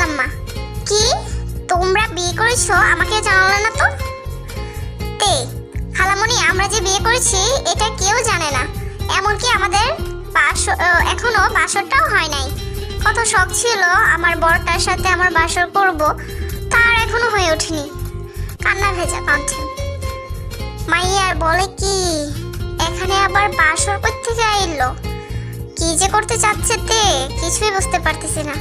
খালাম্মা, কি তোমরা বিয়ে করেছো আমাকে জানালে না তো? তে খালামণি, আমরা যে বিয়ে করেছি এটা কেউ জানে না, এমনকি আমাদের এখনো বাসরটাও হয় নাই। কত শখ ছিল আমার বরটার সাথে আমার বাসর করব, তার এখনো হয়ে ওঠেনি। কান্না ভেজা কণ্ঠে মাইয়ার বলে, কি এখানে আবার বাসর কোত্থেকে এলো? কি যে করতে চাচ্ছে তে কিছুই বুঝতে পারতেছি না।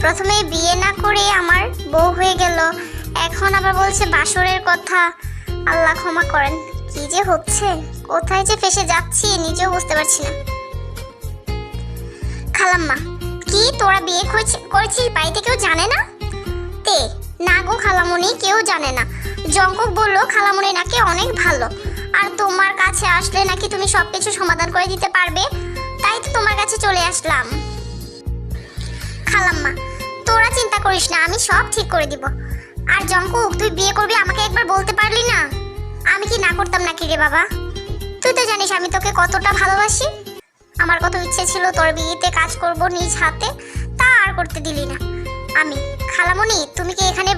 প্রথমে বিয়ে না করে আমার বউ হয়ে গেল, এখন আবার বলছে বাসরের কথা। আল্লাহ ক্ষমা করেন, কি যে হচ্ছে, কোথায় যে ফেসে যাচ্ছি নিজেও বুঝতে পারছি না। খালাম্মা, কি তোরা বিয়ে করেছিস বাড়িতে কেউ জানে না? তে না গো খালামণি, কেউ জানে না। জঙ্কক বললো খালামণি নাকি অনেক ভালো, আর তোমার কাছে আসলে নাকি তুমি সবকিছু সমাধান করে দিতে পারবে, তাই তো তোমার কাছে চলে আসলাম। খালাম্মা, তোরা চিন্তা করিস না, আমি সব ঠিক করে দিব। আর জঙ্কুক, তুই বিয়ে করবি আমাকে একবার বলতে পারলি না? আমি কি না করতাম নাকি রে বাবা? তুই তো জানিস আমি তোকে কতটা ভালোবাসি। আমার কত ইচ্ছে ছিল তোর বিয়েতে কাজ করব নিজ হাতে, তা আর করতে দিলি না। আমি খালামণি, তুমি কি এখানে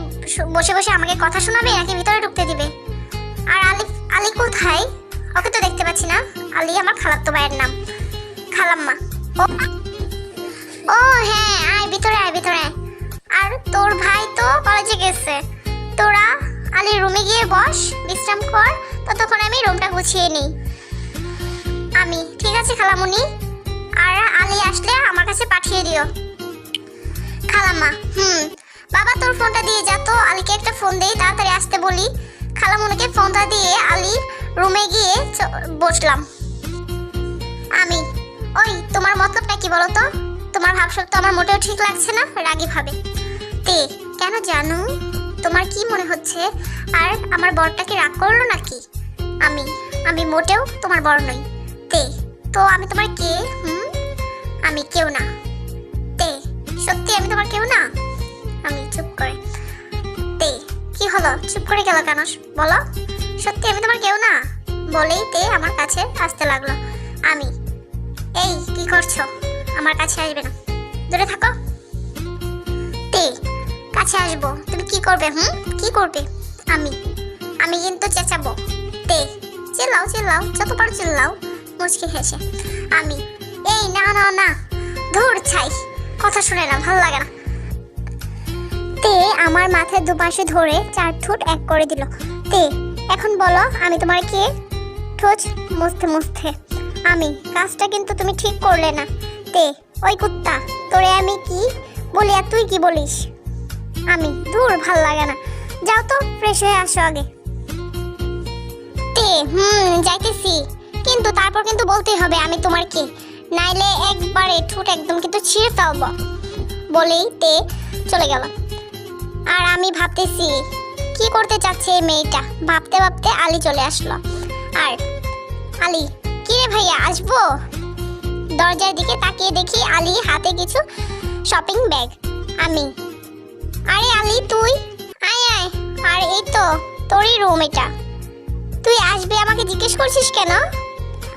বসে বসে আমাকে কথা শোনাবে নাকি ভিতরে ঢুকতে দিবে? আর আলী কোথায়? ওকে তো দেখতে পাচ্ছি না। আলী আমার খালাতো ভাইয়ের নাম। খালাম্মা, ও হ্যাঁ, আয় ভিতরে আয়, ভিতরে আয়। আর তোর ভাই তো কলেজে গেছে, তোরা আলীর রুমে গিয়ে বস, বিশ্রাম কর, ততক্ষণ আমি রুমটা গুছিয়ে নিই। আমি ঠিক আছে খালামণি, আর আলী আসলে আমার কাছে পাঠিয়ে দিও। খালাম্মা, বাবা তোর ফোনটা দিয়ে যা তো, আলীকে একটা ফোন দেই, তাড়াতাড়ি আসতে বলি। খালামণিকে ফোনটা দিয়ে আলী রুমে গিয়ে বসলাম। আমি, ওই তোমার মতলবটা কি বলো তো? তোমার ভাবসাব তো আমার মোটেও ঠিক লাগছে না, রাগী ভাবে। তে কেন জানো, তোমার কি মনে হচ্ছে আর আমার বরটাকে রাগ করলো নাকি? আমি মোটেও তোমার বর নই। তে তো আমি তোমার কে? আমি কেউ না। তে সত্যি আমি তোমার কেউ না? আমি চুপ করে। তে কি হলো, চুপ করে গেল কেন? বলো, সত্যি আমি তোমার কেউ না? বলেই তে আমার কাছে আসতে লাগলো। আমি, এই কি করছো? আমার কাছে আসবে না, দূরে থাকো। তে কাছে আসবো, তুমি কি করবে? কি করবে? আমি কিন্তু চেঁচাবো। তে চিল্লাও চিল্লাও, যতবার চিল্লাও। মুচকি হেসে আমি, এই না না না, ধুর ছাই, কথা শুনে না, ভালো লাগে না। তে আমার মাথায় দুপাশে ধরে 4 ঠোঁট এক করে দিল। তে এখন বলো আমি তোমার কে? ঠোঁট মুছতে মুছতে আমি, কাজটা কিন্তু তুমি ঠিক করলে না। তে ওই কুত্তা, তোরে আমি কি বলি আর তুই কি বলিস? আমি, ধুর ভাল লাগে না, যাও তো ফ্রেশ হয়ে আসো আগে। তে যাইতেছি, কিন্তু তারপর কিন্তু বলতেই হবে আমি তোমার কে, নাইলে একবারে ঠোঁট একদম কিন্তু ছিঁড়ে ফেলবো। বলেই তে চলে গেল। আর আমি ভাবতেছি কি করতে চাচ্ছে এই মেয়েটা, ভাবতে ভাবতে আলী চলে আসলো। আর আলী, কি রে ভাইয়া আসবো? দরজার দিকে তাকিয়ে দেখি আলী হাতে কিছু শপিং ব্যাগ। আমি, আরে আলী তুই আয় আয়, আর এই তো তোরই রুম এটা, তুই আসবি আমাকে জিজ্ঞেস করছিস কেন?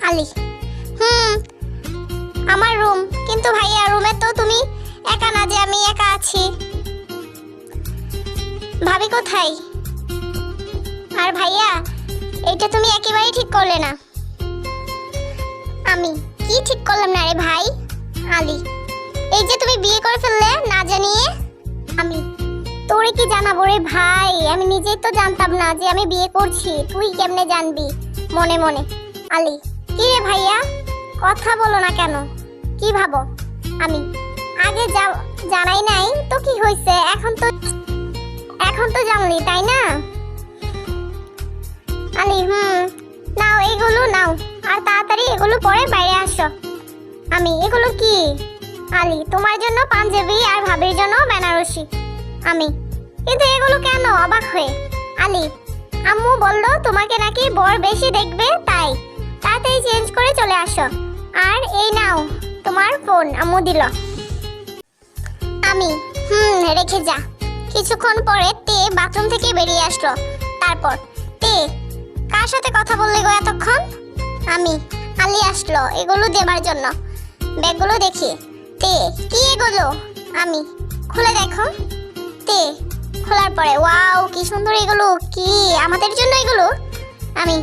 আলী, আমার রুম, কিন্তু ভাইয়া রুমে তো তুমি একা না যে আমি একা আছি। ভাবি কোথায়? আর ভাইয়া এটা তুমি একেবারেই ঠিক করলে না। আমি, কি ঠিক করলাম না রে ভাই? আলী, এই যে তুমি বিয়ে করে ফেললে না জানিয়ে। আমি, তোরে কি জানাবো রে ভাই, আমি নিজেই তো জানতাম না যে আমি বিয়ে করছি, তুই কেমনে জানবি মনে মনে। আলী, কি রে ভাইয়া, কথা বলো না কেন, কি ভাবো? আমি, আগে জানাই নাই তো কি হয়েছে, এখন তো জানলি তাই না? আলী, নাও এগুলো নাও, আর তাড়াতাড়ি এগুলো পরে বাইরে আসো। আমি, এগুলো কি? আলী, তোমার জন্য পাঞ্জাবি আর ভাবির জন্য বেনারসি। আমি, কিন্তু এগুলো কেন? অবাক হয়ে। আলী, আম্মু বললো তোমাকে নাকি বর বেশি দেখবে, তাই তাড়াতাড়ি চেঞ্জ করে চলে আসো। আর এই নাও তোমার ফোন, আম্মু দিল। আমি, রেখে যা। কিছুক্ষণ পরে তে বাথরুম থেকে বেরিয়ে আসলো। তারপর, তে কার সাথে কথা বললে গো এতক্ষণ? আমি, আলী আসলো এগুলো দেবার জন্য। ব্যাগগুলো দেখি। তে কি এগুলো? আমি, খুলে দেখো। তে খোলার পরে ওয়াও কি সুন্দর, এগুলো কি আমাদের জন্য? এগুলো আমি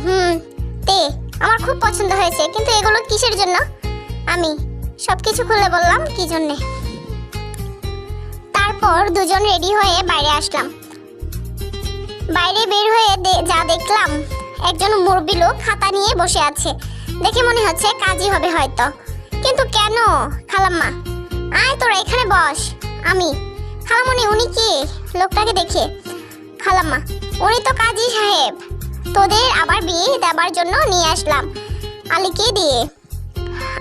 তে আমার খুব পছন্দ হয়েছে, কিন্তু এগুলো কিসের জন্য? আমি সবকিছু খুলে বললাম কি জন্যে। তারপর দুজন রেডি হয়ে বাইরে আসলাম। বাইরে বের হয়ে যা দেখলাম, একজন মুরব্বি লোক খাতা নিয়ে বসে আছে। দেখে মনে হচ্ছে কাজই হবে হয়তো, কিন্তু কেন? খালাম্মা আয় তোরা এখানে বস। আমি খালামণি উনি কি? লোকটাকে দেখে খালাম্মা উনি তো কাজী সাহেব, তোদের আবার বিয়ে দেবার জন্য নিয়ে আসলাম আলীকে দিয়ে।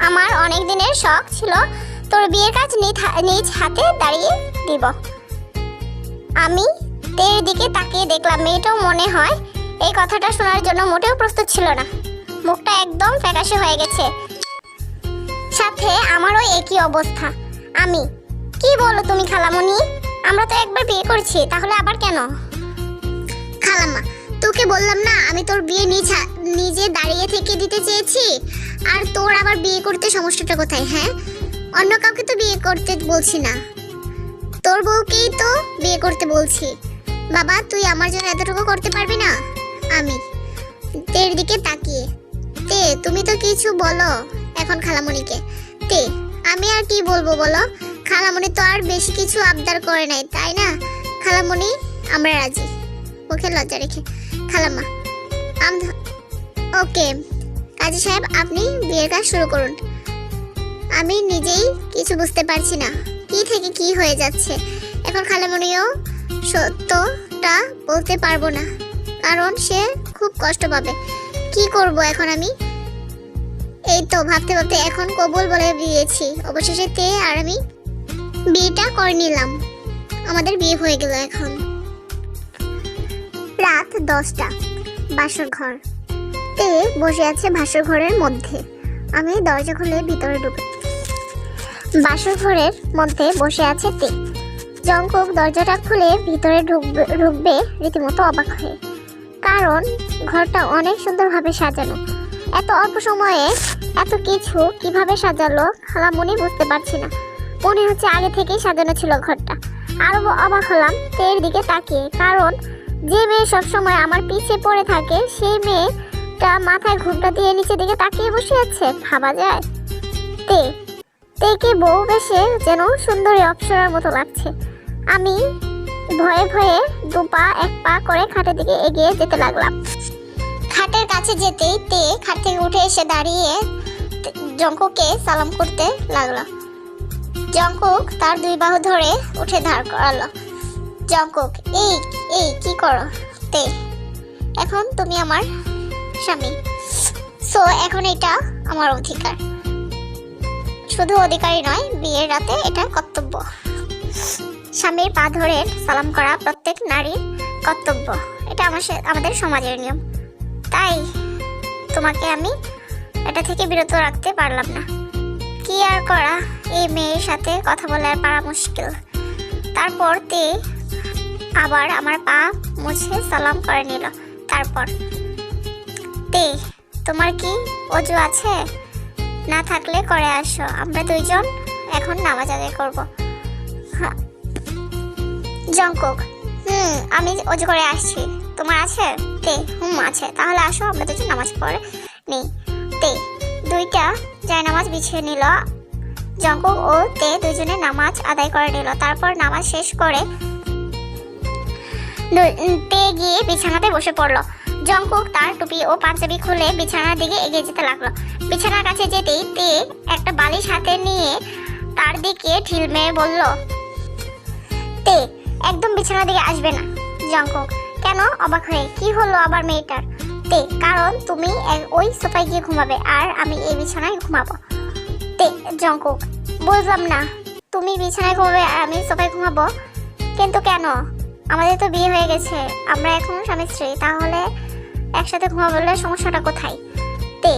আমার অনেক দিনের শখ ছিল তোর বিয়ের কাজ নিজ হাতে দাঁড়িয়ে দিব। আমি তের দিকে তাকিয়ে দেখলাম, মেয়েটাও মনে হয় এই কথাটা শোনার জন্য মোটেও প্রস্তুত ছিল না। মুখটা একদম ফ্যাকাশে হয়ে গেছে, সাথে আমারও একই অবস্থা। আমি কি বলো তুমি খালামণি? আমরা তো একবার বিয়ে করছি, তাহলে আবার কেন? খালাম্মা তোকে বললাম না আমি তোর বিয়ে নিজে দাঁড়িয়ে থেকে দিতে চেয়েছি, আর তোর আবার বিয়ে করতে সমস্যাটা কোথায়? হ্যাঁ, অন্য কাউকে তো বিয়ে করতে বলছি না, তোর বউকেই তো বিয়ে করতে বলছি। বাবা তুই আমার জন্য এতটুকু করতে পারবি না? আমি তের দিকে তাকিয়ে, তে তুমি তো কিছু বলো এখন খালামণিকে। তে আমি আর কি বলবো বলো, খালামণি তো আর বেশি কিছু আবদার করে নাই তাই না? খালামণি আমরা রাজি, ওকে লজ্জা রেখে খালাম্মা ওকে কাজী সাহেব আপনি বিয়ের কাজ শুরু করুন। আমি নিজেই কিছু বুঝতে পারছি না কি থেকে কি হয়ে যাচ্ছে। এখন খালামণিও সত্যটা বলতে পারবো না, কারণ সে খুব কষ্ট পাবে। কি করব এখন আমি? এই তো ভাবতে ভাবতে এখন কবুল বলে দিয়েছি। অবশেষে তে আর আমি বিয়েটা করে নিলাম, আমাদের বিয়ে হয়ে গেল। এখন রাত 10টা, বাসর ঘর। তে বসে আছে বাসর ঘরের মধ্যে। আমি দরজা খুলে ভিতরে ঢুকে, বাসর ঘরের মধ্যে বসে আছে তে। জঙ্কুক দরজাটা খুলে ভিতরে ঢুকবে রীতিমতো অবাক হয়ে, কারণ ঘরটা অনেক সুন্দরভাবে সাজানো। এত অল্প সময়ে এত কিছু কিভাবে সাজালো খালামণি বুঝতে পারছি না। মনে হচ্ছে আগে থেকেই সাজানো ছিল ঘরটা। আরো অবাক হলাম তের দিকে তাকিয়ে, কারণ যে মেয়ে সবসময় আমার পিছে পড়ে থাকে সেই মেয়েটা মাথায় ঘুমটা দিয়ে নিচের দিকে তাকিয়ে বসে আছে। ভাবা যায়? তেকে বউ বেশে যেন সুন্দরী অপ্সরার মতো লাগছে। আমি ভয়ে ভয়ে দুপা এক পা করে খাটের দিকে এগিয়ে যেতে লাগলাম। খাটের কাছে যেতেই তে খাট থেকে উঠে এসে দাঁড়িয়ে জঙ্কুককে সালাম করতে লাগলো। জঙ্কুক তার দুই বাহু ধরে উঠে দাঁড় করালো। জঙ্কুক এই এই কি করো? তে এখন তুমি আমার স্বামী, সো এখন এটা আমার অধিকার। শুধু অধিকারই নয়, বিয়ের রাতে এটা কর্তব্য। স্বামীর পা ধরে সালাম করা প্রত্যেক নারীর কর্তব্য, এটা আমাদের সমাজের নিয়ম। তাই তোমাকে আমি এটা থেকে বিরত রাখতে পারলাম না। কি আর করা, এই মেয়ের সাথে কথা বলে আর পারা মুশকিল। তারপর তে আবার আমার পা মুছে সালাম করে নিল। তারপর তে তোমার কি অজু আছে? না থাকলে করে আসো, আমরা দুইজন এখন নামাজ আদায় করবো। জঙ্কুক আমি অজু করে আসছি, তোমার আছে? তে আছে, তাহলে আসো আমরা দুজন নামাজ পড়ে নেই। তে দুইটা জায়নামাজ বিছিয়ে নিল। জঙ্কুক ও তে দুজনে নামাজ আদায় করে নিল। তারপর নামাজ শেষ করে তে গিয়ে বিছানাতে বসে পড়লো। জঙ্কুক তার টুপি ও পাঞ্জাবি খুলে বিছানার দিকে এগিয়ে যেতে লাগলো। বিছানার কাছে যেতেই তে একটা বালিশ হাতে নিয়ে তার দিকে ঢিল মেরে বলল, তে একদম বিছানার দিকে আসবে না। জঙ্কুক কেন? অবাক হয়ে, কি হলো আবার মেয়েটার? তে কারণ তুমি ওই সোফায় গিয়ে ঘুমাবে আর আমি এই বিছানায় ঘুমাবো। তে জঙ্কুক বুঝলাম না, তুমি বিছানায় ঘুমাবে আর আমি সোফায় ঘুমাবো, কিন্তু কেন? আমাদের তো বিয়ে হয়ে গেছে, আমরা এখন স্বামী স্ত্রী, তাহলে একসাথে ঘুমাবলে সমস্যাটা কোথায়? তে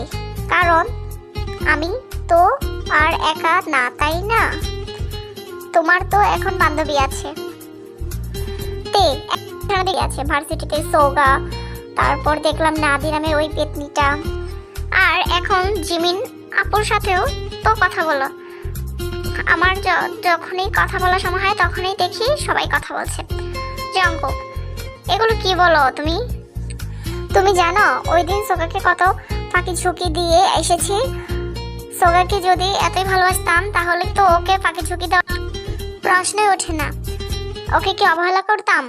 কারণ আমি তো আর একা না, তাই না? তোমার তো এখন বান্ধবী আছে। তে আছে ভার্সিটিতে সোগা, তারপর দেখলাম নাদি নামের ওই পেতনিটা, আর এখন জিমিন আপুর সাথেও তো কথা বলো। আমার যখনই কথা বলার সময় হয় তখনই দেখি সবাই কথা বলছে। জঙ্কুক, এগুলো কি বলো তুমি? তুমি জানো ওই দিন সোগাকে কত ফাঁকি ঝুঁকি দিয়ে এসেছি। সোগাকে যদি এতই ভালোবাসতাম তাহলে তো ওকে ফাঁকি ঝুঁকি দেওয়া প্রশ্নই ওঠে না। ওকে কি অবহেলা করতাম?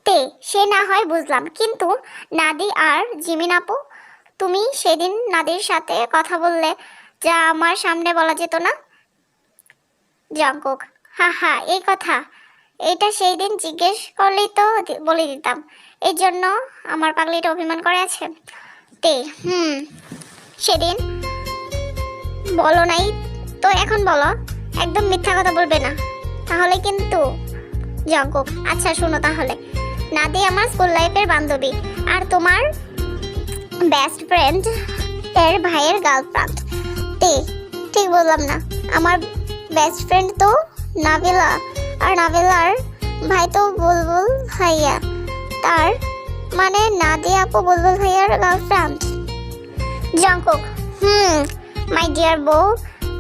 তে সে না হয় বুঝলাম, কিন্তু নাদি আর জিমিন আপু, তুমি সেদিন নাদির সাথে কথা বললে যা আমার সামনে বলা যেত না? জঙ্কুক, হা হা, এই কথা এটা সেই দিন জিজ্ঞেস করলেই তো বলে দিতাম। এই জন্য আমার পাগলিটা অভিমান করে আছে। তে সেদিন বলো নাই তো এখন বলো, একদম মিথ্যা কথা বলবে না তাহলে কিন্তু। জঙ্কুক, আচ্ছা শোনো তাহলে, নাদি আমার স্কুল লাইফের বান্ধবী আর তোমার বেস্ট ফ্রেন্ড এর ভাইয়ের গার্লফ্রেন্ড। তে ঠিক বললাম না? আমার বেস্ট ফ্রেন্ড তো নাবিলা, আর নাবিলার ভাই তো বুলবুল ভাইয়া। তার মানে নাদি আপু বুলবুল ভাইয়ার গার্লফ্রেন্ড। জঙ্কুক, মাই ডিয়ার বউ,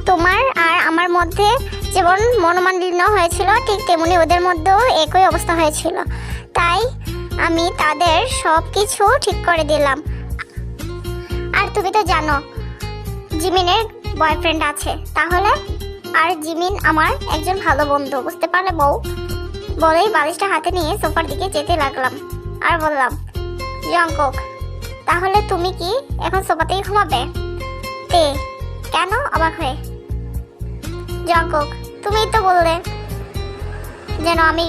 তোমার আর আমার মধ্যে যেমন মনোমালিন্য হয়েছিল ঠিক তেমনি ওদের মধ্যেও একই অবস্থা হয়েছিল। তাই আমি তাদের সব কিছু ঠিক করে দিলাম। আর তুমি তো জানো জিমিনের বয়ফ্রেন্ড আছে, তাহলে? আর জিমিন আমার একজন ভালো বন্ধু, বুঝতে পারলে বউ? বলেই বালিশটা হাতে নিয়ে সোফার দিকে যেতে লাগলাম আর বললাম, জঙ্কুক, তাহলে তুমি কি এখন সোফাতেই ঘুমাবে? তে কেন অবাক হয়ে? জঙ্কুক, তুমিই তো বললে যেন আমি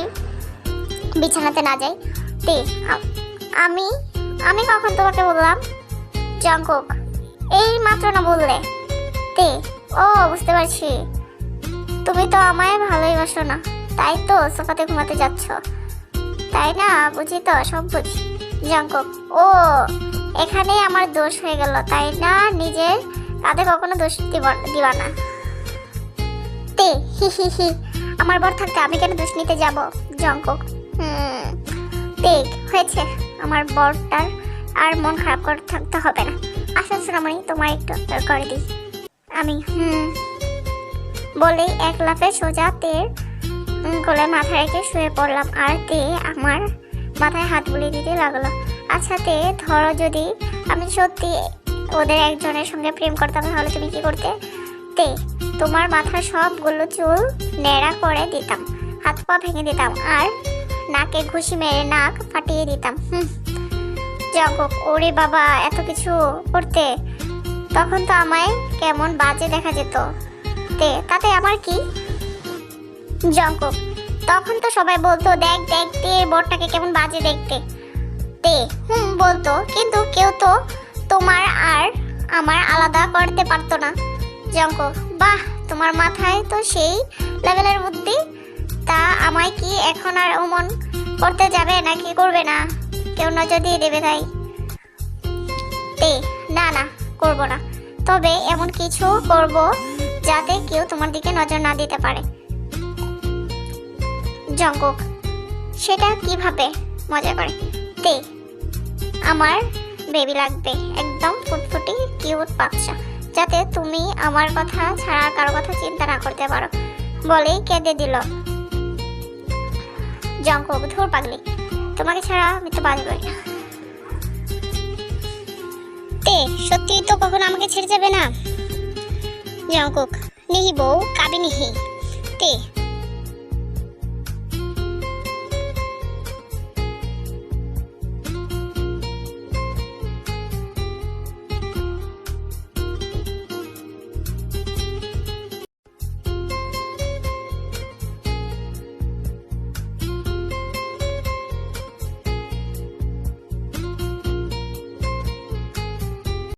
বিছানাতে না যাই। তে আমি আমি কখন তোমাকে বললাম? জঙ্কুক, এই মাত্র না বললে? তে ও বুঝতে পারছি, তুমি তো আমায় ভালোই বাসো না, তাই তো সোফাতে ঘুমাতে যাচ্ছ, তাই না? বুঝি তো, সব বুঝি। জঙ্কুক, ও এখানেই আমার দোষ হয়ে গেল, তাই না? নিজের কাঁধে কখনো দোষ দিবা না। তে হি হি হি, আমার বর থাকতে আমি কেন দোষ নিতে যাব? জঙ্কুক, দেখ হয়েছে, আমার বরটার আর মন খারাপ করে থাকতে হবে না। আসল সোনামণি, তোমার একটু করে দিই আমি। বলেই এক লাফে সোজা তের কোলে মাথা রেখে শুয়ে পড়লাম। আর তে আমার মাথায় হাত বুলিয়ে দিতে লাগলো। আচ্ছা তে, ধরো যদি আমি সত্যি ওদের একজনের সঙ্গে প্রেম করতাম তাহলে তুমি কি করতে? তে তোমার মাথার সবগুলো চুল নেড়া করে দিতাম, হাত পা ভেঙে দিতাম, আর নাকে ঘুষি মেরে নাক ফাটিয়ে দিতাম। জঙ্কুক, ওরে বাবা, এত কিছু করতে? তখন তো আমায় কেমন বাজে দেখা যেত। তে তাতে আমার কি? জঙ্কুক, তখন তো সবাই বলতো, দেখ দেখ তের বরটাকে কেমন বাজে দেখতে। তে বলতো, কিন্তু কেউ তো তোমার আর আমার আলাদা করতে পারতো না। জঙ্কুক, বাহ, তোমার মাথায় তো সেই লেভেলের বুদ্ধি। তা আমায় কি এখন আর অমন করতে যাবে নাকি করবে না? কেউ নজর দিয়ে দেবে তাই? তে না না, করব না, তবে এমন কিছু করব যাতে কেউ তোমার দিকে নজর না দিতে পারে। জঙ্কুক, সেটা কিভাবে? মজা করে। তে আমার বেবি লাগবে, একদম ফুটফুটি কিউট বাচ্চা, যাতে তুমি আমার কথা ছাড়া কারো কথা চিন্তা না করতে পারো। বলেই কেঁদে দিল। জঙ্কুক, ধুর পাগলি, তোমাকে ছাড়া আমি তো বাঁচবই না। তে সত্যি তো কখনো আমাকে ছেড়ে যাবে না? জঙ্কুক, নিহি বউ, কাবি নিহি। তে